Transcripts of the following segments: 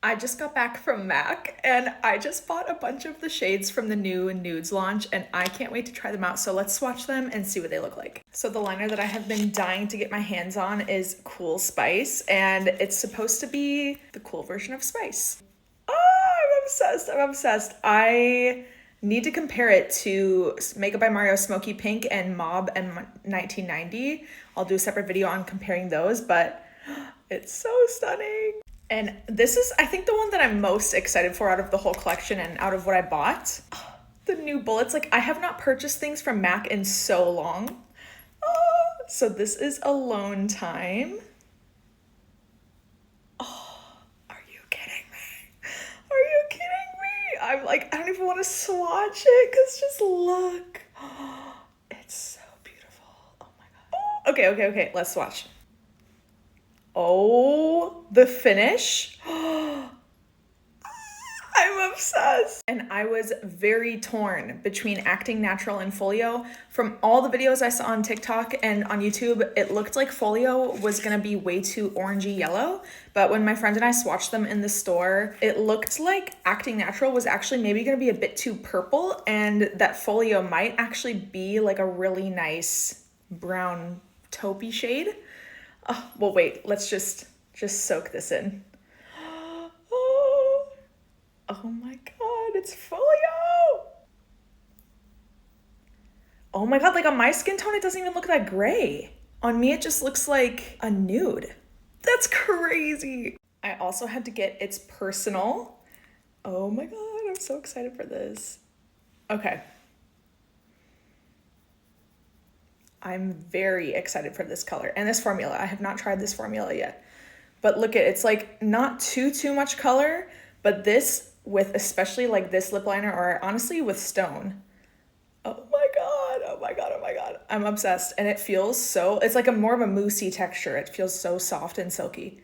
I just got back from MAC and I just bought a bunch of the shades from the new Nudes launch and I can't wait to try them out. So let's swatch them and see what they look like. So the liner that I have been dying to get my hands on is Cool Spice and it's supposed to be the cool version of Spice. Oh, I'm obsessed. I'm obsessed. I need to compare it to Makeup by Mario Smokey Pink and Mob and 1990. I'll do a separate video on comparing those, but it's so stunning. And this is, I think, the one that I'm most excited for out of the whole collection and out of what I bought. The new bullets. Like, I have not purchased things from MAC in so long. So this is Alone Time. Oh, are you kidding me? Are you kidding me? I'm like, I don't even want to swatch it because just look. It's so beautiful. Oh my God. Oh, okay. Let's swatch. Oh, the finish. I'm obsessed. And I was very torn between acting natural and Folio. From all the videos I saw on TikTok and on YouTube, it looked like Folio was gonna be way too orangey yellow. But when my friend and I swatched them in the store, it looked like acting natural was actually maybe gonna be a bit too purple and that Folio might actually be like a really nice brown taupey shade. Oh, well, wait, let's just soak this in. Oh my God, it's Folio. Oh my God, like on my skin tone, it doesn't even look that gray. On me, it just looks like a nude. That's crazy. I also had to get It's Personal. Oh my God, I'm so excited for this. Okay. I'm very excited for this color and this formula. I have not tried this formula yet. But look at it's like not too much color, but this with especially like this lip liner or honestly with Stone. Oh my God. I'm obsessed. And it feels so, it's like a more of a moussey texture. It feels so soft and silky.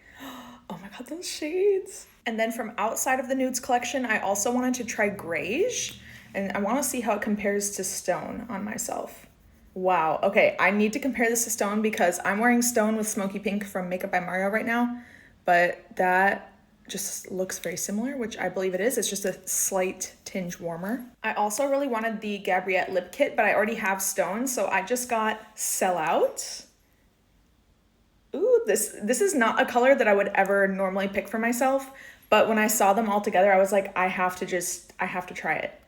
Oh my God, those shades. And then from outside of the Nudes collection, I also wanted to try Greige and I want to see how it compares to Stone on myself. Wow. Okay, I need to compare this to Stone because I'm wearing Stone with Smokey Pink from Makeup by Mario right now, but that just looks very similar, which I believe it is. It's just a slight tinge warmer. I also really wanted the Gabbriette lip kit, but I already have Stone, so I just got Sellout. Ooh, this is not a color that I would ever normally pick for myself, but when I saw them all together, I was like, I have to try it.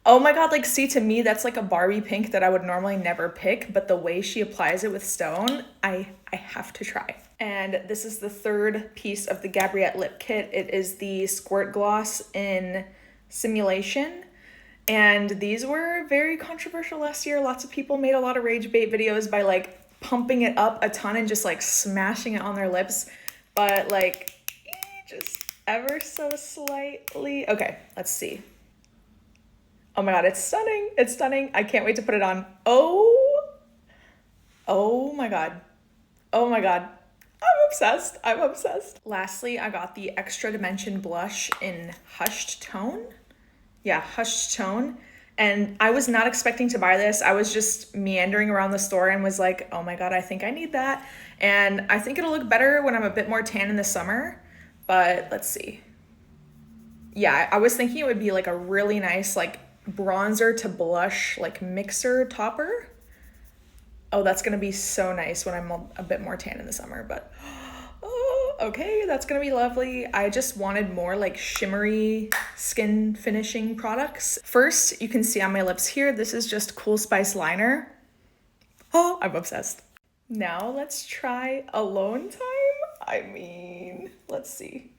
Oh my God, like see, to me, that's like a Barbie pink that I would normally never pick, but the way she applies it with Stone, I have to try. And this is the third piece of the Gabbriette lip kit. It is the Squirt Gloss in Simulation. And these were very controversial last year. Lots of people made a lot of rage bait videos by like pumping it up a ton and just like smashing it on their lips. But like, just ever so slightly. Okay, let's see. Oh my God, it's stunning. It's stunning. I can't wait to put it on. Oh my God. Oh my God. I'm obsessed. Lastly, I got the Extra Dimension blush in Hushed Tone. Yeah, Hushed Tone. And I was not expecting to buy this. I was just meandering around the store and was like, oh my God, I think I need that. And I think it'll look better when I'm a bit more tan in the summer. But let's see. Yeah, I was thinking it would be like a really nice like bronzer to blush like mixer topper. Oh, that's gonna be so nice when I'm a bit more tan in the summer, but oh, okay, that's gonna be lovely. I just wanted more like shimmery skin finishing products. First, you can see on my lips here, this is just Cool Spice liner. Oh, I'm obsessed. Now let's try Alone Time. I mean, let's see.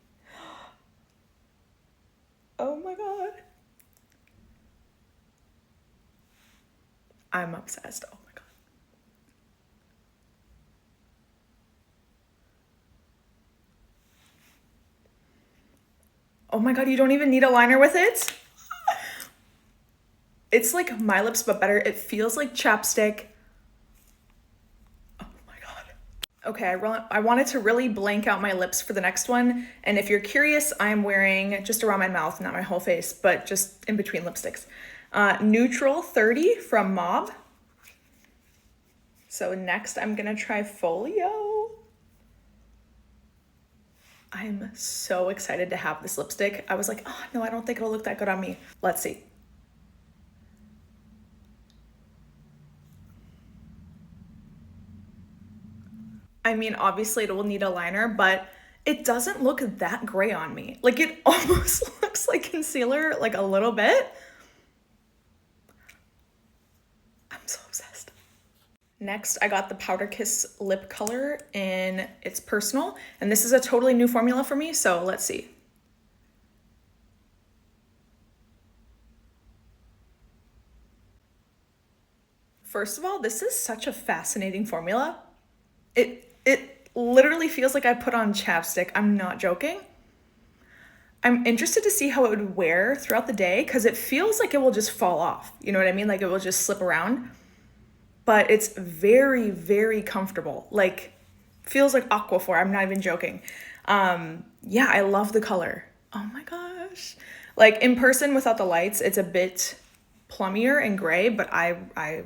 Oh my God. I'm obsessed. Oh my God. Oh my God, you don't even need a liner with it? It's like my lips, but better. It feels like chapstick. Oh my God. Okay, I wanted to really blank out my lips for the next one. And if you're curious, I'm wearing just around my mouth, not my whole face, but just in between lipsticks. Neutral 30 from Mob. So next I'm gonna try Folio. I'm so excited to have this lipstick. I was like, oh no, I don't think it'll look that good on me. Let's see. I mean, obviously it will need a liner, but it doesn't look that gray on me. Like it almost looks like concealer, like a little bit. I'm so obsessed. Next, I got the Powder Kiss lip color in It's Personal, and this is a totally new formula for me, so let's see. First of all, this is such a fascinating formula. It literally feels like I put on chapstick. I'm not joking. I'm interested to see how it would wear throughout the day because it feels like it will just fall off. You know what I mean? Like it will just slip around. But it's very, very comfortable. Like, feels like Aquaphor. I'm not even joking. Yeah, I love the color. Oh my gosh. Like in person without the lights, it's a bit plummier and gray, but I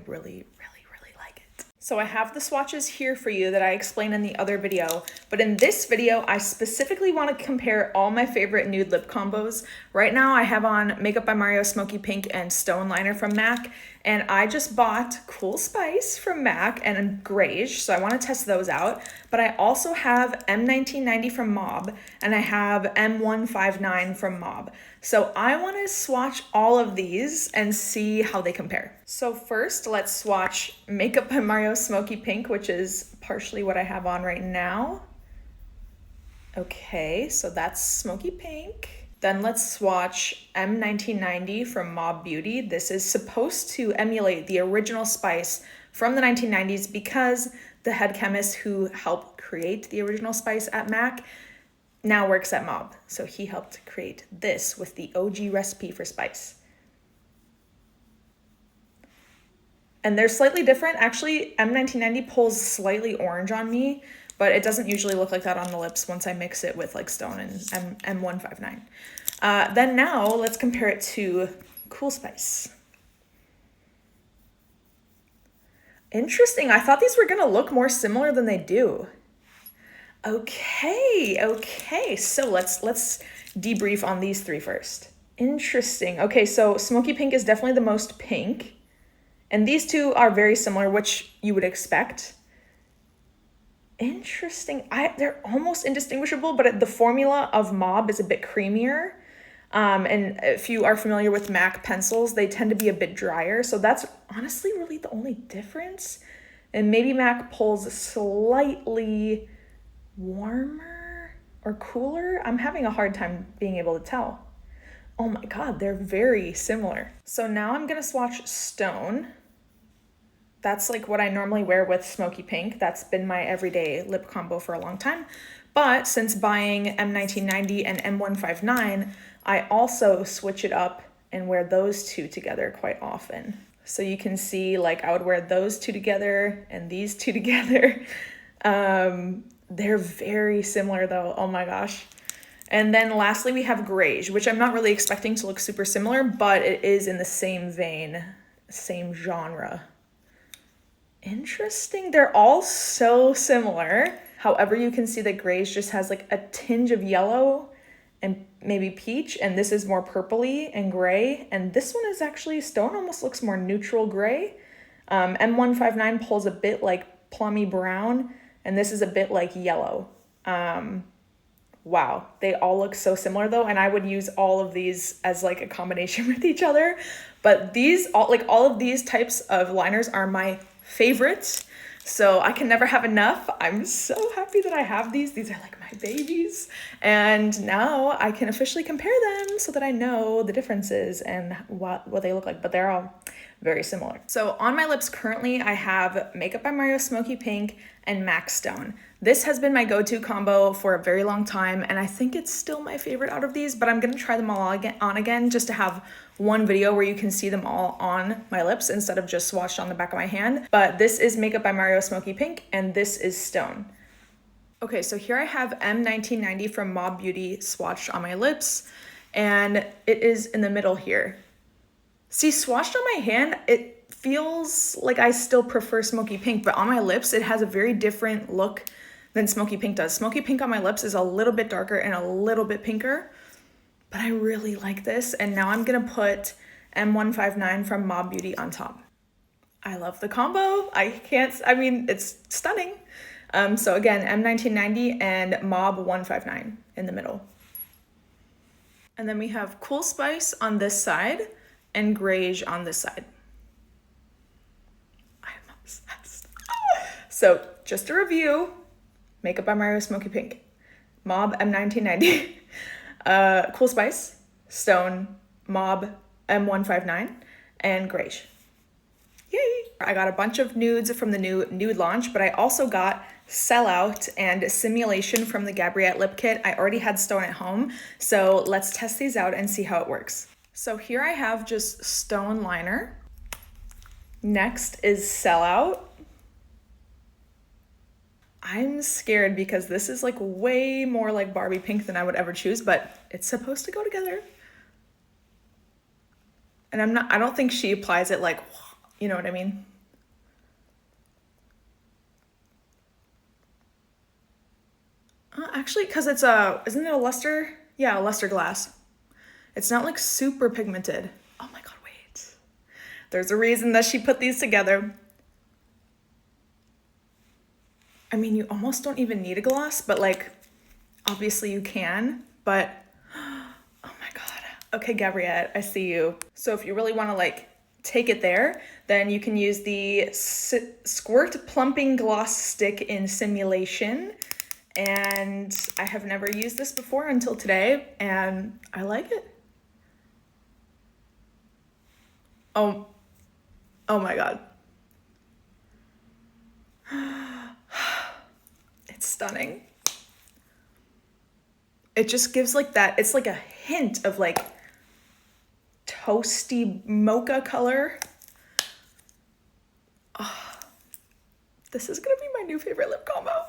really, really like it. So I have the swatches here for you that I explained in the other video, but in this video, I specifically want to compare all my favorite nude lip combos. Right now I have on Makeup by Mario Smokey Pink and Stone Liner from MAC, and I just bought Cool Spice from MAC and Greige, so I want to test those out. But I also have M1990 from Mob, and I have M159 from Mob. So I want to swatch all of these and see how they compare. So first, let's swatch Makeup by Mario Smokey Pink, which is partially what I have on right now. Okay, so that's Smokey Pink. Then let's swatch M1990 from Mob Beauty. This is supposed to emulate the original spice from the 1990s because the head chemist who helped create the original spice at MAC now works at Mob. So he helped create this with the OG recipe for spice. And they're slightly different. Actually, M1990 pulls slightly orange on me, but it doesn't usually look like that on the lips once I mix it with like Stone and M159. Then now let's compare it to Cool Spice. Interesting. I thought these were gonna look more similar than they do. Okay. So let's debrief on these three first. Interesting. Okay, so Smokey Pink is definitely the most pink. And these two are very similar, which you would expect. Interesting. They're almost indistinguishable, but the formula of Mob is a bit creamier. And if you are familiar with MAC pencils, they tend to be a bit drier. So that's honestly really the only difference. And maybe MAC pulls slightly warmer or cooler. I'm having a hard time being able to tell. Oh my God, they're very similar. So now I'm gonna swatch Stone. That's like what I normally wear with Smokey Pink. That's been my everyday lip combo for a long time. But since buying M1990 and M159, I also switch it up and wear those two together quite often. So you can see like I would wear those two together and these two together. They're very similar though, oh my gosh. And then lastly, we have Greige, which I'm not really expecting to look super similar, but it is in the same vein, same genre. Interesting. They're all so similar. However, you can see that Greige just has like a tinge of yellow and maybe peach, and this is more purpley and gray. And this one is actually, Stone almost looks more neutral gray. M159 pulls a bit like plummy brown, and this is a bit like yellow. Wow, they all look so similar though, and I would use all of these as like a combination with each other. But these, all of these types of liners are my favorites, so I can never have enough. I'm so happy that I have these. These are like my babies, and now I can officially compare them so that I know the differences and what they look like, but they're all very similar. So on my lips currently, I have Makeup by Mario Smokey Pink and MAC Stone. This has been my go-to combo for a very long time, and I think it's still my favorite out of these, but I'm gonna try them all on again just to have one video where you can see them all on my lips instead of just swatched on the back of my hand. But this is Makeup by Mario Smokey Pink, and this is Stone. Okay, so here I have M1990 from Mob Beauty swatched on my lips, and it is in the middle here. See, swatched on my hand, it feels like I still prefer Smokey Pink, but on my lips, it has a very different look than Smokey Pink does. Smokey Pink on my lips is a little bit darker and a little bit pinker, but I really like this. And now I'm gonna put M159 from Mob Beauty on top. I love the combo. I mean, it's stunning. So again, M1990 and Mob 159 in the middle. And then we have Cool Spice on this side and Greige on this side. I'm obsessed. So just to review, Makeup by Mario, Smokey Pink, Mob M1990, Cool Spice, Stone, Mob M159, and Greige. Yay! I got a bunch of nudes from the new nude launch, but I also got Sellout and Simulation from the Gabbriette lip kit. I already had Stone at home, so let's test these out and see how it works. So here I have just Stone liner. Next is Sellout. I'm scared because this is like way more like Barbie pink than I would ever choose, but it's supposed to go together. And I don't think she applies it like, you know what I mean? Actually, because it's isn't it a luster? Yeah, a luster glass. It's not like super pigmented. Oh my God, wait. There's a reason that she put these together. I mean, you almost don't even need a gloss, but like, obviously you can, but oh my God. Okay, Gabbriette, I see you. So if you really want to like take it there, then you can use the Squirt Plumping Gloss Stick in Simulation. And I have never used this before until today, and I like it. Oh my God. It's stunning. It just gives like that, it's like a hint of like toasty mocha color. Oh, this is gonna be my new favorite lip combo.